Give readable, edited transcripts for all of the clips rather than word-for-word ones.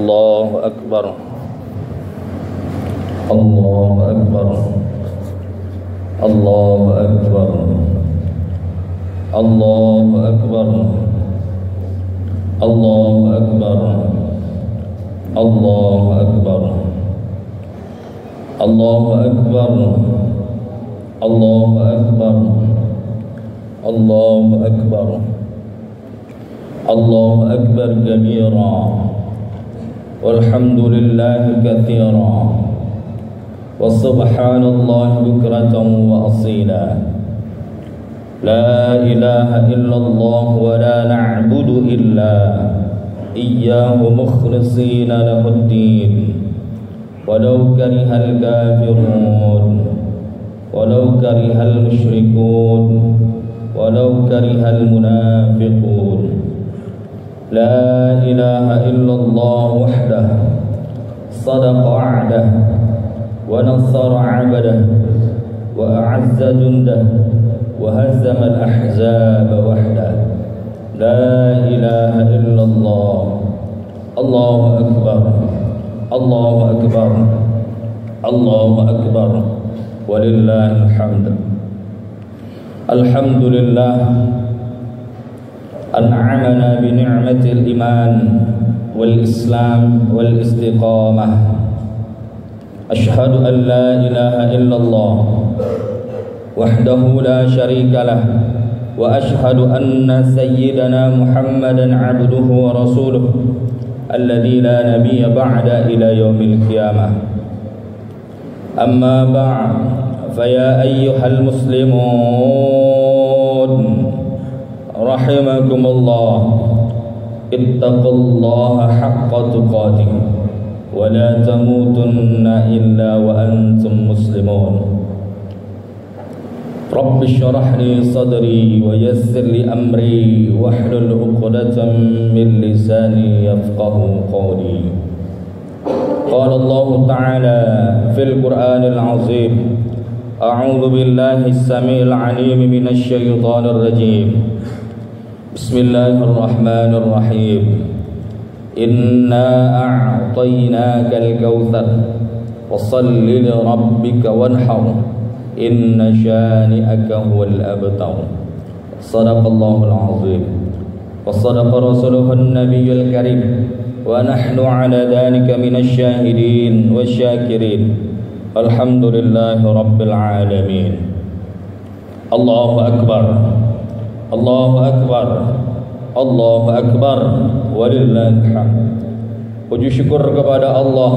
Allahu Akbar. Allahu Akbar. Allahu Akbar. Allahu Akbar. Allahu Akbar. Allahu Akbar. Allahu Akbar. Allahu Akbar. Allahu Akbar. Allahu Akbar kabira. Walhamdulillahi katsira. Wassubhanallahi bukratan wa asila. La ilaha illallah wa la na'budu illa iyyahu mukhlishina lahuddin. Walau karihal kafirun, walau karihal musyrikun, walau karihal munafiqun. La ilaha illallah wahdah sadaqa 'abdah wa nasara 'abdah wa a'azza jundah wa hazama al-ahzaba wahdah. La ilaha illallah. Allahu akbar. Allahu akbar. Allahu akbar. Walillahil hamd. Alhamdulillah an'amana bi ni'matil iman wal islam wal istiqamah. Ashhadu an la ilaha illallah wahdahu la syarika lah wa ashhadu anna sayyidana Muhammadan abduhu wa rasuluh alladzi la nabiyya ba'da ila yaumil qiyamah. Amma ba'd, fa ya ayyuhal muslimun rahimakumullah, ittaqullaha haqqa tuqatih wa la tamutunna illa wa antum muslimun. Rabbi syrah li sadri wa yassir li amri wahlul 'uqdatam min lisani yafqahu qawli. Qala Allah Ta'ala fil Qur'anil 'azim. A'udzu billahi as-sami'il 'alim minasy syaithanir rajim. Bismillahirrahmanirrahim. Inna a'tainakal kautsar fashalli li rabbika wanhar. Inna syani'aka huwal abtar. Shadaqallahul azim. Wa shadaqa rasuluhun nabiyyul karim. Wa nahnu ala dhalika minasy syahidin wasyakirin. Alhamdulillahi rabbil alamin. Allahu akbar. Allahu akbar. Allahu akbar. Walillahil hamd. Puji syukur kepada Allah.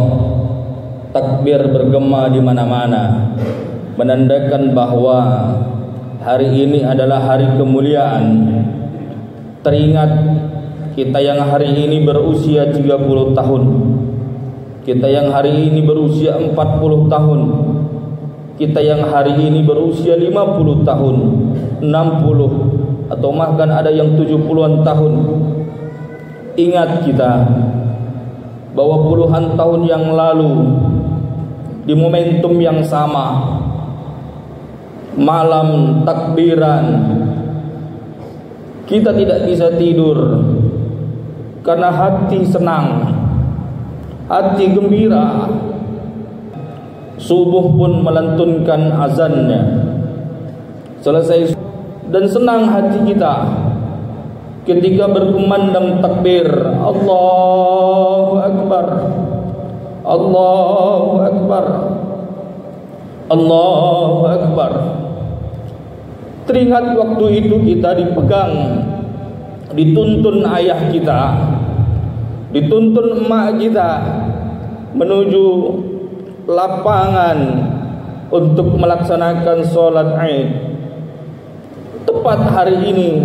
Takbir bergema di mana-mana, menandakan bahwa hari ini adalah hari kemuliaan. Teringat kita yang hari ini berusia 30 tahun, kita yang hari ini berusia 40 tahun, kita yang hari ini berusia 50 tahun, 60 atau bahkan ada yang 70-an tahun. Ingat kita bahwa puluhan tahun yang lalu di momentum yang sama, malam takbiran, kita tidak bisa tidur karena hati senang, hati gembira. Subuh pun melantunkan azannya. Selesai dan senang hati kita ketika berkumandang takbir. Allahu Akbar. Allahu Akbar. Allahu Akbar. Teringat waktu itu kita dipegang, dituntun ayah kita, dituntun emak kita menuju lapangan untuk melaksanakan sholat Id. Tepat hari ini,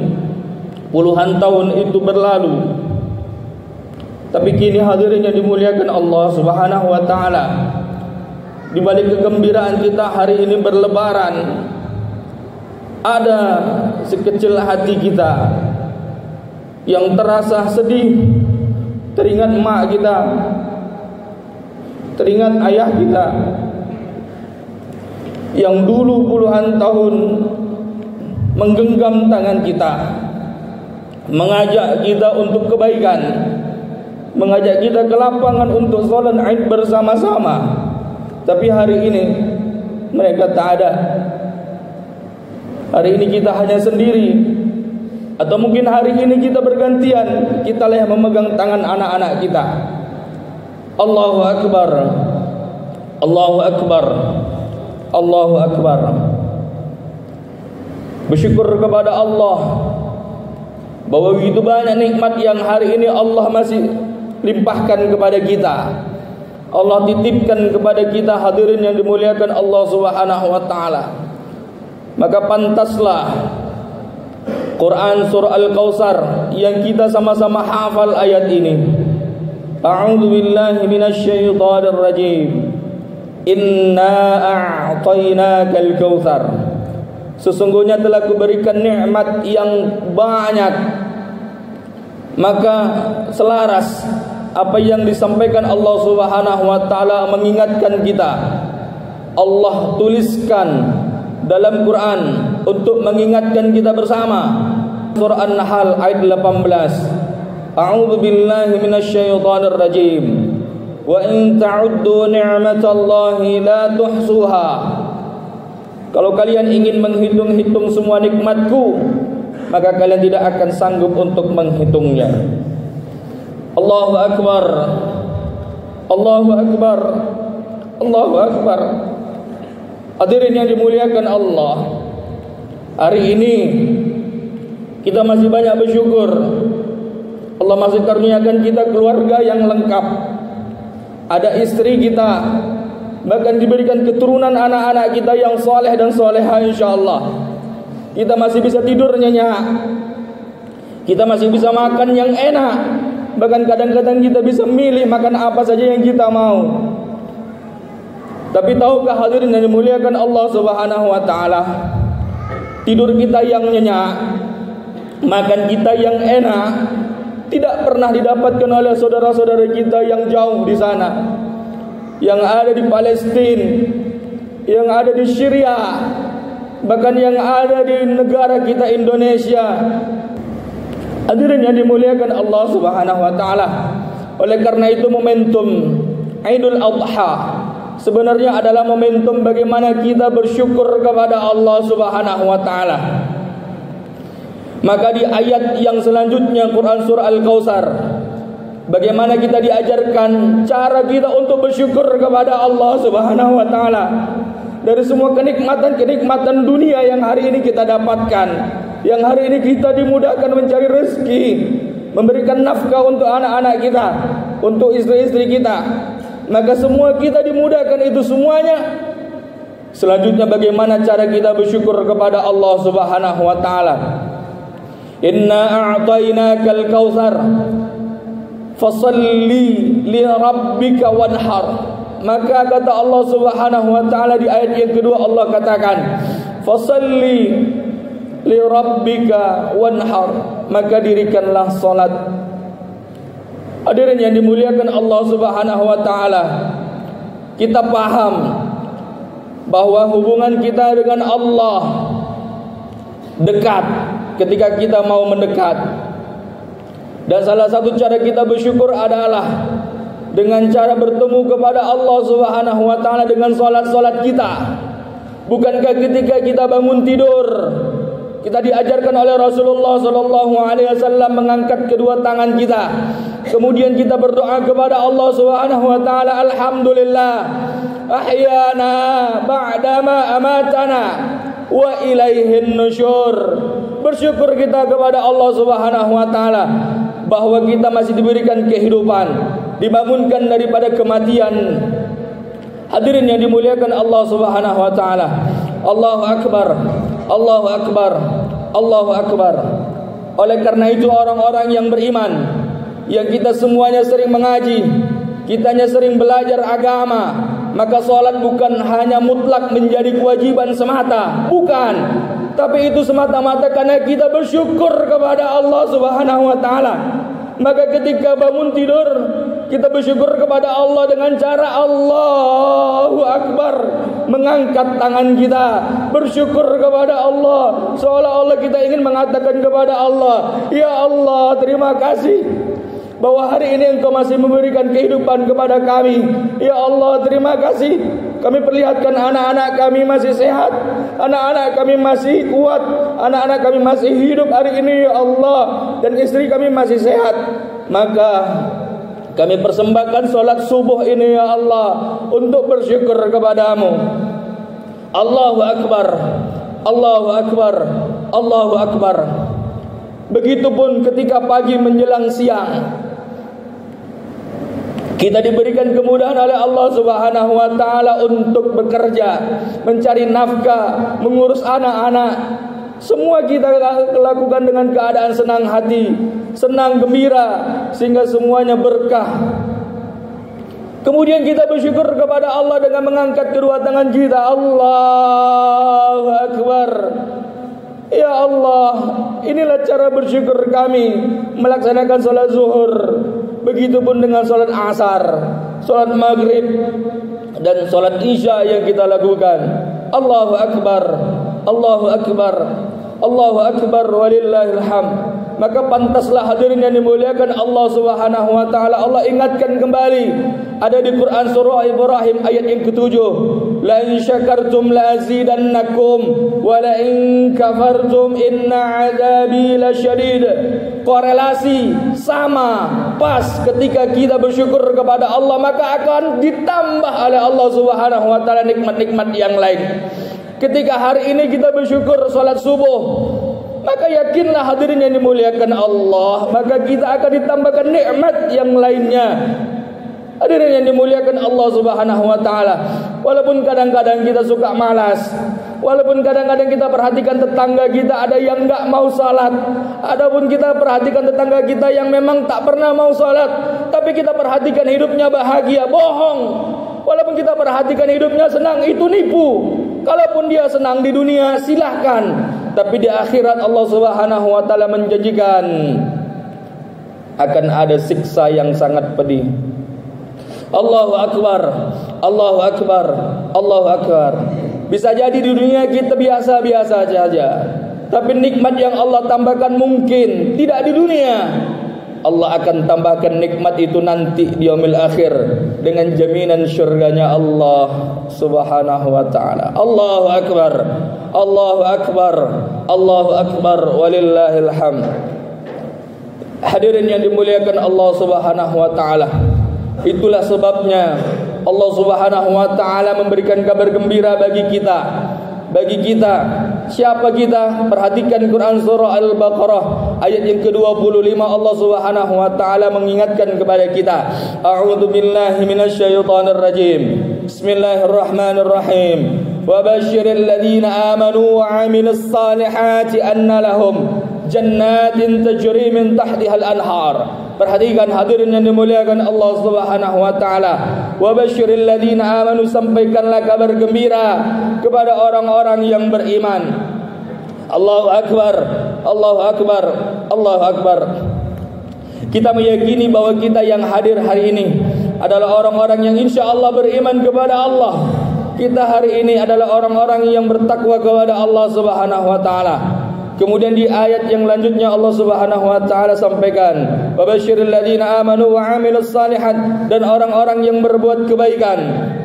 puluhan tahun itu berlalu. Tapi kini hadirin yang dimuliakan Allah Subhanahu wa taala, di balik kegembiraan kita hari ini berlebaran, ada sekecil hati kita yang terasa sedih. Teringat emak kita, teringat ayah kita yang dulu puluhan tahun menggenggam tangan kita, mengajak kita untuk kebaikan, mengajak kita ke lapangan untuk sholat Id bersama-sama. Tapi hari ini mereka tak ada. Hari ini kita hanya sendiri, atau mungkin hari ini kita bergantian, kita lah yang memegang tangan anak-anak kita. Allahu Akbar, Allahu Akbar, Allahu Akbar. Bersyukur kepada Allah bahwa begitu banyak nikmat yang hari ini Allah masih limpahkan kepada kita. Allah titipkan kepada kita, hadirin yang dimuliakan Allah Subhanahu wa taala. Maka pantaslah Quran surah Al-Kautsar yang kita sama-sama hafal ayat ini. A'udzu billahi minasyaitonir rajim. Inna a'tainakal kautsar. Sesungguhnya telah kuberikan nikmat yang banyak. Maka selaras apa yang disampaikan Allah Subhanahu wa taala mengingatkan kita. Allah tuliskan dalam Quran untuk mengingatkan kita bersama. Surah An-Nahl ayat 18. A'udzu billahi minasyaitonir rajim. Wa in ta'uddu ni'matallahi la tuhsuha. Kalau kalian ingin menghitung-hitung semua nikmatku, maka kalian tidak akan sanggup untuk menghitungnya. Allahu Akbar, Allahu Akbar, Allahu Akbar. Hadirin yang dimuliakan Allah, hari ini kita masih banyak bersyukur. Allah masih karuniakan kita keluarga yang lengkap. Ada istri kita, bahkan diberikan keturunan anak-anak kita yang soleh dan soleha insyaAllah. Kita masih bisa tidur nyenyak, kita masih bisa makan yang enak. Bahkan kadang-kadang kita bisa milih makan apa saja yang kita mau. Tapi tahukah hadirin yang dimuliakan Allah Subhanahu wa taala, tidur kita yang nyenyak, makan kita yang enak tidak pernah didapatkan oleh saudara-saudara kita yang jauh di sana, yang ada di Palestina, yang ada di Syria, bahkan yang ada di negara kita Indonesia. Hadirin yang dimuliakan Allah Subhanahu wa taala, oleh karena itu momentum Idul Adha sebenarnya adalah momentum bagaimana kita bersyukur kepada Allah Subhanahu wa taala. Maka di ayat yang selanjutnya Quran surah Al-Kautsar, bagaimana kita diajarkan cara kita untuk bersyukur kepada Allah Subhanahu wa taala dari semua kenikmatan-kenikmatan dunia yang hari ini kita dapatkan, yang hari ini kita dimudahkan mencari rezeki, memberikan nafkah untuk anak-anak kita, untuk istri-istri kita. Maka semua kita dimudahkan itu semuanya. Selanjutnya bagaimana cara kita bersyukur kepada Allah Subhanahu wa taala? Inna a'tainakal kautsar fasalli li rabbika wanhar. Maka kata Allah Subhanahu wa taala di ayat yang kedua, Allah katakan fasalli li rabbika wanhar, maka dirikanlah salat. Hadirin yang dimuliakan Allah Subhanahu wa taala, kita paham bahwa hubungan kita dengan Allah dekat ketika kita mau mendekat. Dan salah satu cara kita bersyukur adalah dengan cara bertemu kepada Allah Subhanahu wa taala dengan salat-salat kita. Bukankah ketika kita bangun tidur, kita diajarkan oleh Rasulullah sallallahu alaihi wasallam mengangkat kedua tangan kita, kemudian kita berdoa kepada Allah Subhanahu wa taala, alhamdulillah ahyana ba'dama amatana wa ilaihin nusyur. Bersyukur kita kepada Allah Subhanahu wa taala bahwa kita masih diberikan kehidupan, dibangunkan daripada kematian. Hadirin yang dimuliakan Allah Subhanahu wa taala, Allahu akbar, Allahu akbar, Allahu akbar. Oleh karena itu orang-orang yang beriman, yang kita semuanya sering mengaji, kitanya sering belajar agama, maka salat bukan hanya mutlak menjadi kewajiban semata, bukan. Tapi itu semata-mata karena kita bersyukur kepada Allah Subhanahu wa taala. Maka ketika bangun tidur, kita bersyukur kepada Allah dengan cara Allahu Akbar, mengangkat tangan kita, bersyukur kepada Allah, seolah-olah kita ingin mengatakan kepada Allah, ya Allah, terima kasih bahwa hari ini Engkau masih memberikan kehidupan kepada kami. Ya Allah, terima kasih. Kami perlihatkan anak-anak kami masih sehat, anak-anak kami masih kuat, anak-anak kami masih hidup hari ini ya Allah, dan istri kami masih sehat. Maka kami persembahkan solat subuh ini ya Allah untuk bersyukur kepadamu. Allahu Akbar, Allahu Akbar, Allahu Akbar. Begitupun ketika pagi menjelang siang, kita diberikan kemudahan oleh Allah Subhanahu wa taala untuk bekerja, mencari nafkah, mengurus anak-anak. Semua kita lakukan dengan keadaan senang hati, senang gembira, sehingga semuanya berkah. Kemudian kita bersyukur kepada Allah dengan mengangkat kedua tangan kita. Allahu Akbar. Ya Allah, inilah cara bersyukur kami melaksanakan salat zuhur. Begitupun dengan salat asar, salat maghrib, dan salat isya yang kita lakukan. Allahu Akbar, Allahu Akbar, Allahu Akbar, walillahil hamd. Maka pantaslah hadirin yang dimuliakan Allah Subhanahu wa taala, Allah ingatkan kembali, ada di Quran surah Ibrahim ayat yang ke-7, la in syakartum la azidannakum wa la in kafartum inna adzabi lasyadid. Korelasi sama pas ketika kita bersyukur kepada Allah, maka akan ditambah oleh Allah Subhanahu wa taala nikmat-nikmat yang lain. Ketika hari ini kita bersyukur salat subuh, maka yakinlah hadirin yang dimuliakan Allah, maka kita akan ditambahkan nikmat yang lainnya. Hadirin yang dimuliakan Allah Subhanahu wa taala, walaupun kadang-kadang kita suka malas, walaupun kadang-kadang kita perhatikan tetangga kita ada yang enggak mau salat, adapun kita perhatikan tetangga kita yang memang tak pernah mau salat, tapi kita perhatikan hidupnya bahagia, bohong. Walaupun kita perhatikan hidupnya senang, itu nipu. Kalaupun dia senang di dunia, silahkan, tapi di akhirat Allah Subhanahu wa taala menjanjikan akan ada siksa yang sangat pedih. Allahu Akbar, Allahu Akbar, Allahu Akbar. Bisa jadi di dunia kita biasa-biasa saja, tapi nikmat yang Allah tambahkan mungkin tidak di dunia. Allah akan tambahkan nikmat itu nanti di yaumil akhir dengan jaminan syurganya Allah Subhanahu wa taala. Allahu Akbar, Allahu Akbar, Allahu Akbar, walillahil hamd. Hadirin yang dimuliakan Allah Subhanahu wa taala, itulah sebabnya Allah Subhanahu wa taala memberikan kabar gembira bagi kita. Bagi kita, siapa kita? Perhatikan Quran surah Al-Baqarah ayat yang ke-25, Allah Subhanahu wa taala mengingatkan kepada kita. A'udzu billahi minasyaitonir rajim. Bismillahirrahmanirrahim. Wa basyiril ladzina amanu wa 'amilus salihati anna lahum jannatin tajri min tahtihal anhar. Perhatikan hadirin yang dimuliakan Allah Subhanahu wa taala. Wa basyiril ladzina amanu, sampaikanlah kabar gembira kepada orang-orang yang beriman. Allahu Akbar, Allahu Akbar, Allahu Akbar. Kita meyakini bahwa kita yang hadir hari ini adalah orang-orang yang insyaallah beriman kepada Allah. Kita hari ini adalah orang-orang yang bertakwa kepada Allah Subhanahu wa taala. Kemudian di ayat yang lanjutnya Allah Subhanahu wa taala sampaikan, "Wa basyiril ladzina amanu wa 'amilus shalihat," dan orang-orang yang berbuat kebaikan.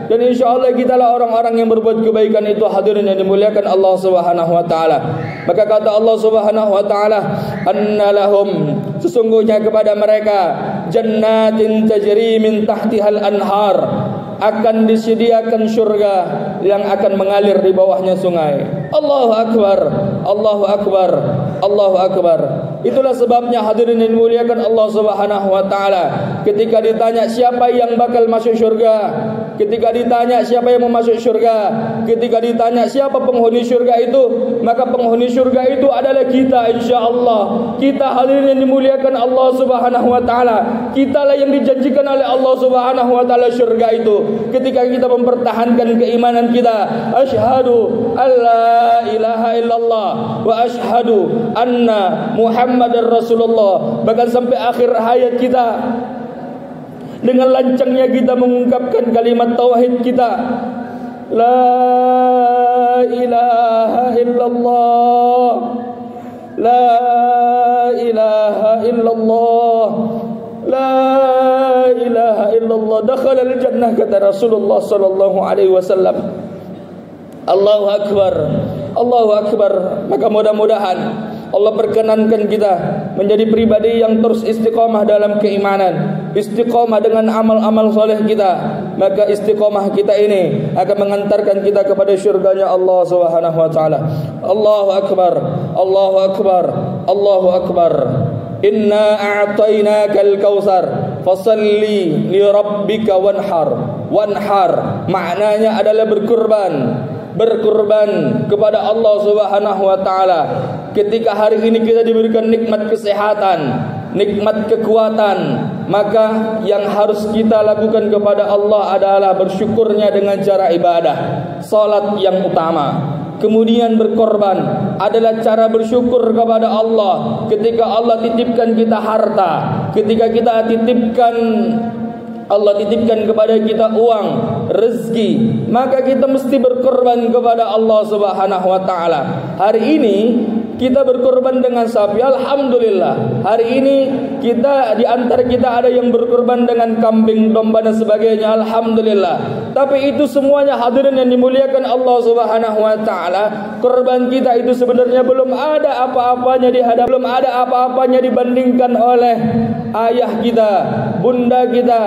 Dan insyaallah kitalah orang-orang yang berbuat kebaikan itu, hadirin yang dimuliakan Allah Subhanahu wa taala. Maka kata Allah Subhanahu wa taala, "Anna lahum," sesungguhnya kepada mereka, "jannatin tajri min tahtihal anhar," akan disediakan surga yang akan mengalir di bawahnya sungai. Allahu Akbar, Allahu Akbar, Allahu Akbar. Itulah sebabnya hadirin yang dimuliakan Allah Subhanahu wa taala, ketika ditanya siapa yang bakal masuk surga, ketika ditanya siapa yang mau masuk surga, ketika ditanya siapa penghuni surga itu, maka penghuni surga itu adalah kita, insyaallah. Kita hadirin yang dimuliakan Allah Subhanahu wa taala, kitalah yang dijanjikan oleh Allah Subhanahu wa taala surga itu. Ketika kita mempertahankan keimanan kita, asyhadu alla ilaha illallah wa asyhadu anna Muhammadar Rasulullah, bahkan sampai akhir hayat kita, dengan lancangnya kita mengungkapkan kalimat tauhid kita, la ilaha illallah, la ilaha illallah, la Allah, dakhalal jannah, kata Rasulullah sallallahu alaihi wasallam. Allahu akbar, Allahu akbar. Maka mudah-mudahan Allah perkenankan kita menjadi pribadi yang terus istiqamah dalam keimanan, istiqamah dengan amal-amal soleh kita. Maka istiqamah kita ini akan mengantarkan kita kepada syurganya Allah Subhanahu wa taala. Allahu akbar, Allahu akbar, Allahu akbar. Inna a'tainakal kautsar fasalli li rabbika wanhar. Wanhar maknanya adalah berkurban. Berkurban kepada Allah Subhanahu wa taala. Ketika hari ini kita diberikan nikmat kesehatan, nikmat kekuatan, maka yang harus kita lakukan kepada Allah adalah bersyukurnya dengan cara ibadah, salat yang utama. Kemudian berkorban adalah cara bersyukur kepada Allah. Ketika Allah titipkan kita harta, ketika kita Allah titipkan kepada kita uang, rezeki, maka kita mesti berkorban kepada Allah Subhanahu wa taala. Hari ini kita berkorban dengan sapi, alhamdulillah. Hari ini kita di antara kita ada yang berkorban dengan kambing, domba dan sebagainya, alhamdulillah. Tapi itu semuanya hadirin yang dimuliakan Allah Subhanahu wa taala, korban kita itu sebenarnya belum ada apa-apanya belum ada apa-apanya dibandingkan oleh ayah kita, bunda kita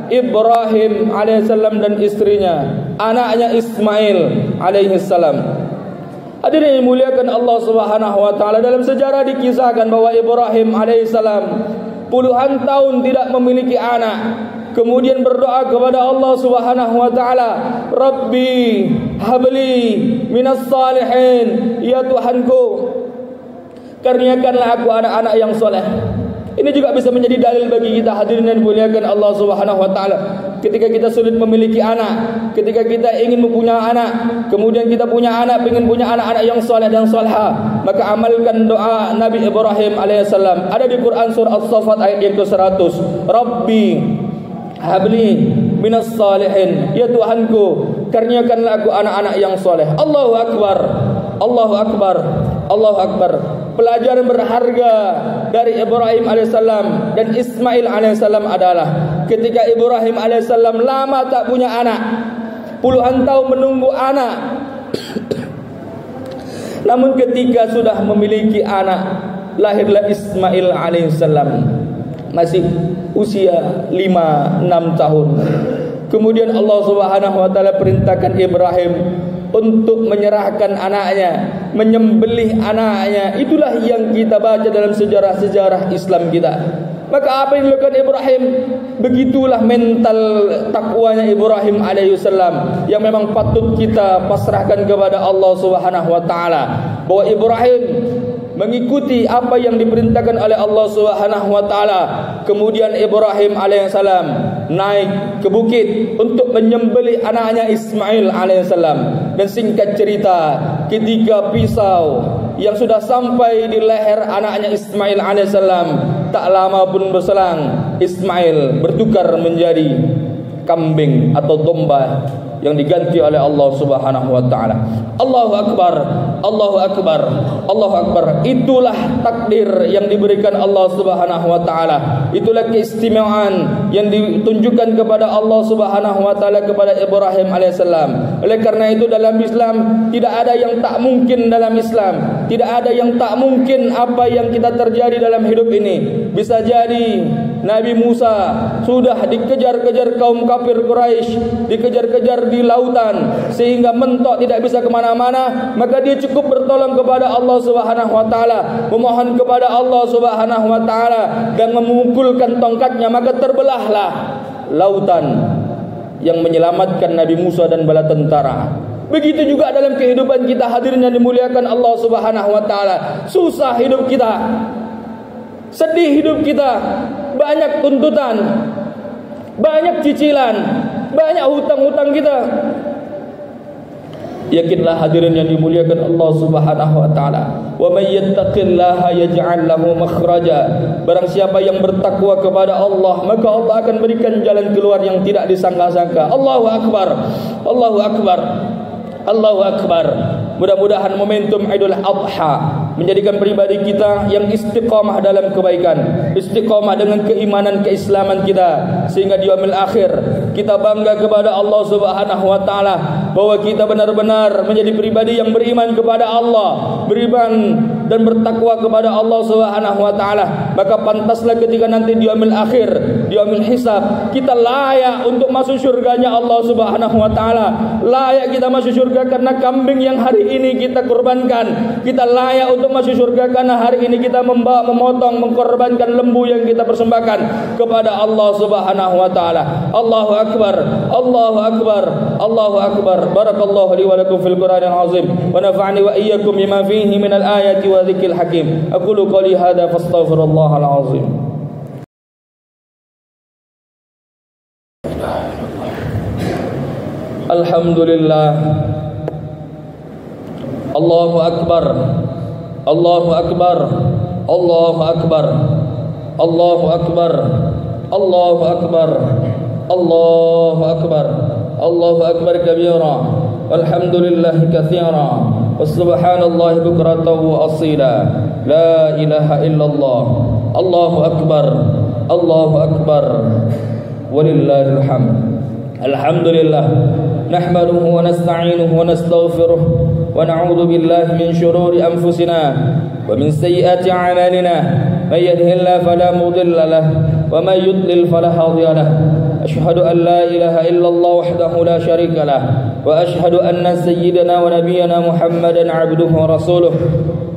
Ibrahim alaihissalam dan istrinya, anaknya Ismail alaihissalam. Hadirin yang dimuliakan Allah Subhanahu wa taala, dalam sejarah dikisahkan bahwa Ibrahim alaihissalam puluhan tahun tidak memiliki anak. Kemudian berdoa kepada Allah Subhanahu wa taala, Rabbi habli minas salihin, ya Tuhanku, karuniakanlah aku anak-anak yang soleh. Ini juga bisa menjadi dalil bagi kita hadirin yang dimuliakan Allah Subhanahu wa taala. Ketika kita sulit memiliki anak, ketika kita ingin mempunyai anak, kemudian kita punya anak, ingin punya anak-anak yang soleh dan soleha, maka amalkan doa Nabi Ibrahim alaihissalam. Ada di Quran surah As-Saffat ayat yang ke-100. Rabbi habli minas salihin, ya Tuhanku, karuniakanlah aku anak-anak yang soleh. Allahu akbar, Allahu akbar, Allahu akbar. Pelajaran berharga dari Ibrahim alaihissalam dan Ismail alaihissalam adalah ketika Ibrahim alaihissalam lama tak punya anak, puluhan tahun menunggu anak. Namun ketika sudah memiliki anak, lahirlah Ismail alaihissalam, masih usia 5-6 tahun. Kemudian Allah Subhanahu wa taala perintahkan Ibrahim untuk menyerahkan anaknya, menyembelih anaknya. Itulah yang kita baca dalam sejarah-sejarah Islam kita. Maka apa yang dilakukan Ibrahim? Begitulah mental takwanya Ibrahim alaihissalam yang memang patut kita pasrahkan kepada Allah Subhanahu wa taala, bahwa Ibrahim mengikuti apa yang diperintahkan oleh Allah Subhanahu wa taala. Kemudian Ibrahim alaihissalam naik ke bukit untuk menyembelih anaknya Ismail alaihissalam. Dan singkat cerita, ketika pisau yang sudah sampai di leher anaknya Ismail alaihissalam, tak lama pun berselang Ismail bertukar menjadi kambing atau domba yang diganti oleh Allah Subhanahu wa taala. Allahu akbar, Allahu akbar, Allahu akbar. Itulah takdir yang diberikan Allah Subhanahu wa taala. Itulah keistimewaan yang ditunjukkan kepada Allah Subhanahu wa taala kepada Ibrahim alaihissalam. Oleh karena itu dalam Islam tidak ada yang tak mungkin dalam Islam. Tidak ada yang tak mungkin apa yang kita terjadi dalam hidup ini. Bisa jadi Nabi Musa sudah dikejar-kejar kaum kafir Quraisy, dikejar-kejar di lautan sehingga mentok tidak bisa kemana-mana, maka dia cukup bertolong kepada Allah Subhanahu wa taala, memohon kepada Allah Subhanahu wa taala dan memukulkan tongkatnya, maka terbelahlah lautan yang menyelamatkan Nabi Musa dan bala tentara. Begitu juga dalam kehidupan kita hadirin yang dimuliakan Allah Subhanahu wa taala. Susah hidup kita, sedih hidup kita, banyak tuntutan, banyak cicilan, banyak hutang-hutang kita. Yakinlah hadirin yang dimuliakan Allah Subhanahu wa taala, wa may yattaqillaha yaj'al lahu makhraja. Barang siapa yang bertakwa kepada Allah, maka Allah akan berikan jalan keluar yang tidak disangka-sangka. Allahu akbar, Allahu akbar, Allahu akbar. Mudah-mudahan momentum Idul Adha menjadikan pribadi kita yang istiqamah dalam kebaikan, istiqamah dengan keimanan keislaman kita, sehingga di yaumil akhir kita bangga kepada Allah Subhanahu wa taala bahwa kita benar-benar menjadi pribadi yang beriman kepada Allah, beriman dan bertakwa kepada Allah Subhanahu wa taala. Maka pantaslah ketika nanti di yaumil akhir, di yaumil hisab, kita layak untuk masuk surganya Allah Subhanahu wa taala. Layak kita masuk surga karena kambing yang hari ini kita kurbankan. Kita layak untuk masuk surga karena hari ini kita memotong, mengkorbankan lembu yang kita persembahkan kepada Allah Subhanahu wa taala. Allahu akbar, Allahu akbar, Allahu akbar. Barakallahu li wa lakum fil Qur'anil azim wa nafa'ani wa iyyakum bima fihi minal ayati wa dzikril hakim. Aqulu qouli hadza fastaghfirullahal azim. Alhamdulillah. Allahu akbar, Allahu akbar, Allahu akbar, Allahu akbar, Allahu akbar, Allahu akbar, Allahu akbar kabira, walhamdulillah katsira, wassubhanallahi bukratan wa asila, la ilaha illallah, Allahu akbar, Allahu akbar, walillahil hamd. Alhamdulillah, nahmaduhu wa nasta'inuhu wa nastaghfiruh wa na'udzu billahi min shururi anfusina wa min sayyiati a'malina. May yahdihillahu fala mudilla lahu wa may yudlil fala hadiya lahu. Ashhadu an la ilaha illallah wahdahu la syarika lahu wa ashhadu anna sayyidana wa nabiyyana Muhammadan 'abduhu wa rasuluh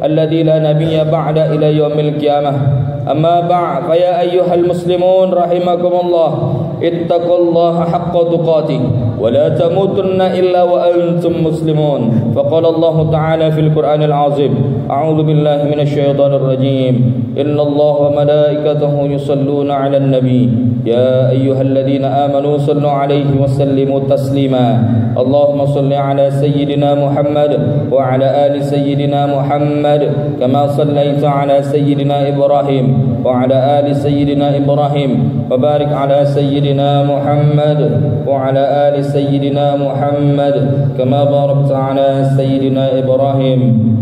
alladzi la nabiyya ba'da ila yaumil qiyamah. Amma ba'd, fa ya ayyuhal muslimun rahimakumullah, ittaqullaha haqqa tuqatih wa la tamutunna illa wa antum muslimun. Faqala Allah ta'ala fil Qur'anil azim, a'udzu billahi minasy syaithanir rajim. Innallaha wa malaikatahu yusholluna 'alan nabi ya ayyuhalladzina amanu shallu 'alaihi wa sallimu taslima. Allahumma shalli 'ala sayyidina Muhammad wa 'ala ali sayyidina Muhammad kama shallaita 'ala sayyidina Ibrahim wa 'ala ali sayyidina Ibrahim wa barik 'ala sayyidina Muhammad wa 'ala ali sayyidina Muhammad kama barakta 'ala sayyidina Ibrahim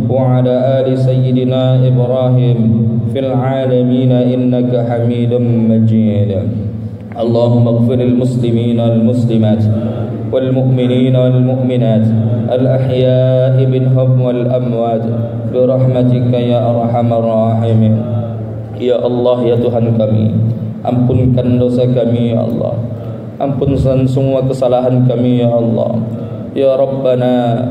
wa 'ala ali sayyidina Ibrahim fil 'alamin innaka Hamidum Majid. Allahumma ighfir lil muslimina wal muslimat wal mu'minina wal mu'minat al ahya'i minhum wal amwat bi rahmatika ya arhamar rahimin. Ya Allah, ya Tuhan kami, ampunkan dosa kami ya Allah, ampunkan semua kesalahan kami ya Allah. Ya Rabbana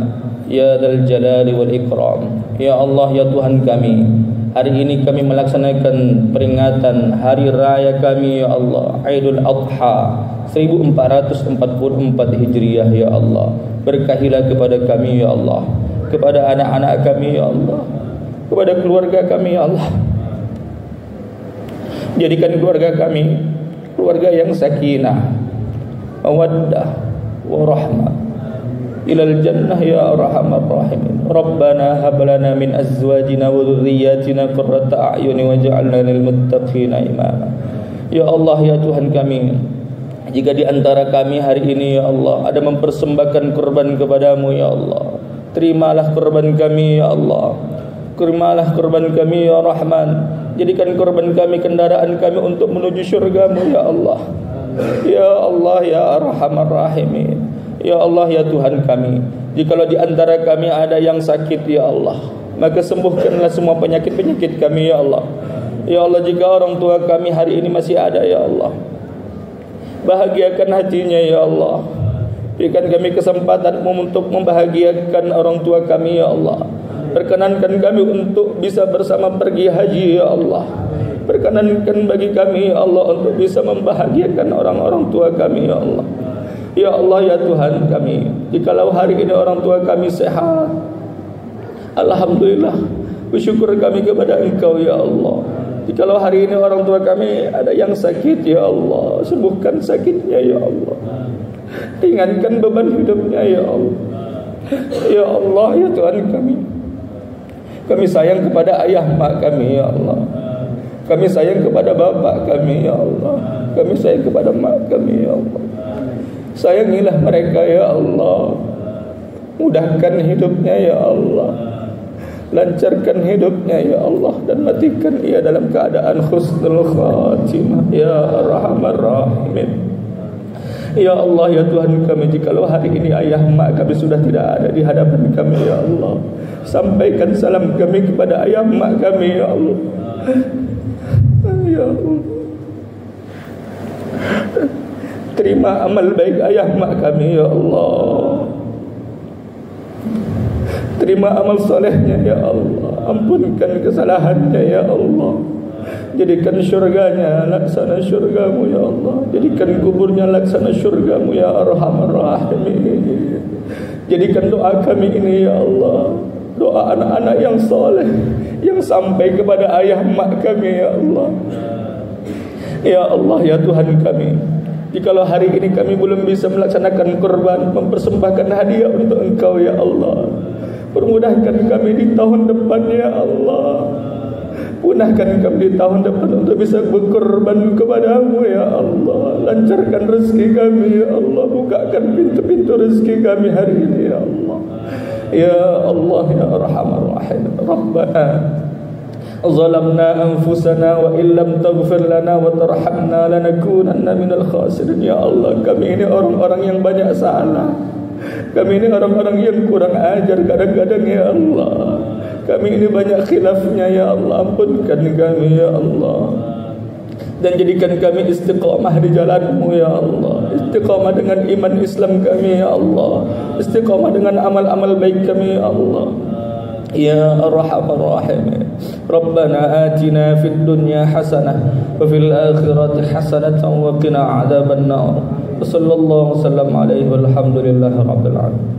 ya Dzal Jalali wal Ikram. Ya Allah, ya Tuhan kami, hari ini kami melaksanakan peringatan hari raya kami ya Allah, Idul Adha 1444 Hijriah ya Allah. Berkahilah kepada kami ya Allah, kepada anak-anak kami ya Allah, kepada keluarga kami ya Allah. Jadikan keluarga kami keluarga yang sakinah, mawaddah, warahmah ilal jannah ya arhamar rahimin. Rabbana hab lana min azwajina wa dhurriyyatina qurrata a'yun waj'alna lil muttaqina imama. Ya Allah, ya Tuhan kami, jika di antara kami hari ini ya Allah ada mempersembahkan kurban kepadamu ya Allah, terimalah kurban kami ya Allah, terimalah kurban kami ya Rahman. Jadikan kurban kami kendaraan kami untuk menuju syurga-Mu ya Allah. Ya Allah, ya Arhamar Rahimin. Ya Allah, ya Tuhan kami, jikalau di antara kami ada yang sakit ya Allah, maka sembuhkanlah semua penyakit-penyakit kami ya Allah. Ya Allah, jika orang tua kami hari ini masih ada ya Allah, bahagiakan hatinya ya Allah. Berikan kami kesempatan untuk membahagiakan orang tua kami ya Allah. Perkenankan kami untuk bisa bersama pergi haji ya Allah. Perkenankan bagi kami ya Allah untuk bisa membahagiakan orang-orang tua kami ya Allah. Ya Allah, ya Tuhan kami, jikalau hari ini orang tua kami sehat, alhamdulillah, bersyukur kami kepada Engkau ya Allah. Jikalau hari ini orang tua kami ada yang sakit ya Allah, sembuhkan sakitnya ya Allah, ringankan beban hidupnya ya Allah. Ya Allah, ya Tuhan kami sayang kepada ayah mak kami ya Allah, kami sayang kepada bapak kami ya Allah, kami sayang kepada mak kami ya Allah. Sayangilah mereka ya Allah, mudahkan hidupnya ya Allah, lancarkan hidupnya ya Allah, dan matikan ia dalam keadaan husnul khatimah ya Arhamar Rahimin. Ya Allah, ya Tuhan kami, jikalau hari ini ayah mak kami sudah tidak ada di hadapan kami ya Allah, sampaikan salam kami kepada ayah mak kami ya Allah. Ya Allah, terima amal baik ayah mak kami ya Allah, terima amal solehnya ya Allah, ampunkan kesalahannya ya Allah, jadikan syurganya laksana syurgamu ya Allah, jadikan kuburnya laksana syurgamu ya Arhamar Rahimin. Jadikan doa kami ini ya Allah, doa anak-anak yang soleh yang sampai kepada ayah mak kami ya Allah. Ya Allah, ya Tuhan kami, jikalau hari ini kami belum bisa melaksanakan kurban, mempersembahkan hadiah untuk Engkau ya Allah, permudahkan kami di tahun depan ya Allah. Punahkan kami di tahun depan untuk bisa berkorban kepadamu ya Allah. Lancarkan rezeki kami ya Allah, bukakan pintu-pintu rezeki kami hari ini ya Allah. Ya Allah, ya Arhamar Rahim. Rabbana zalamna anfusana wa illam taghfir lana wa tarhamna lanakunanna minal khasirin. Ya Allah, kami ini orang-orang yang banyak salah, kami ini orang-orang yang kurang ajar kadang-kadang ya Allah, kami ini banyak khilafnya ya Allah. Ampunkan kami ya Allah, dan jadikan kami istiqamah di jalan-Mu ya Allah, istiqamah dengan iman Islam kami ya Allah, istiqamah dengan amal-amal baik kami ya Allah. Ya Arhamar Rahim. Rabbana atina fid dunya hasanah wa fil akhirati hasanatan wa qina adzabannar. Sallallahu alaihi wa sallam alaihi walhamdulillahi rabbil alamin.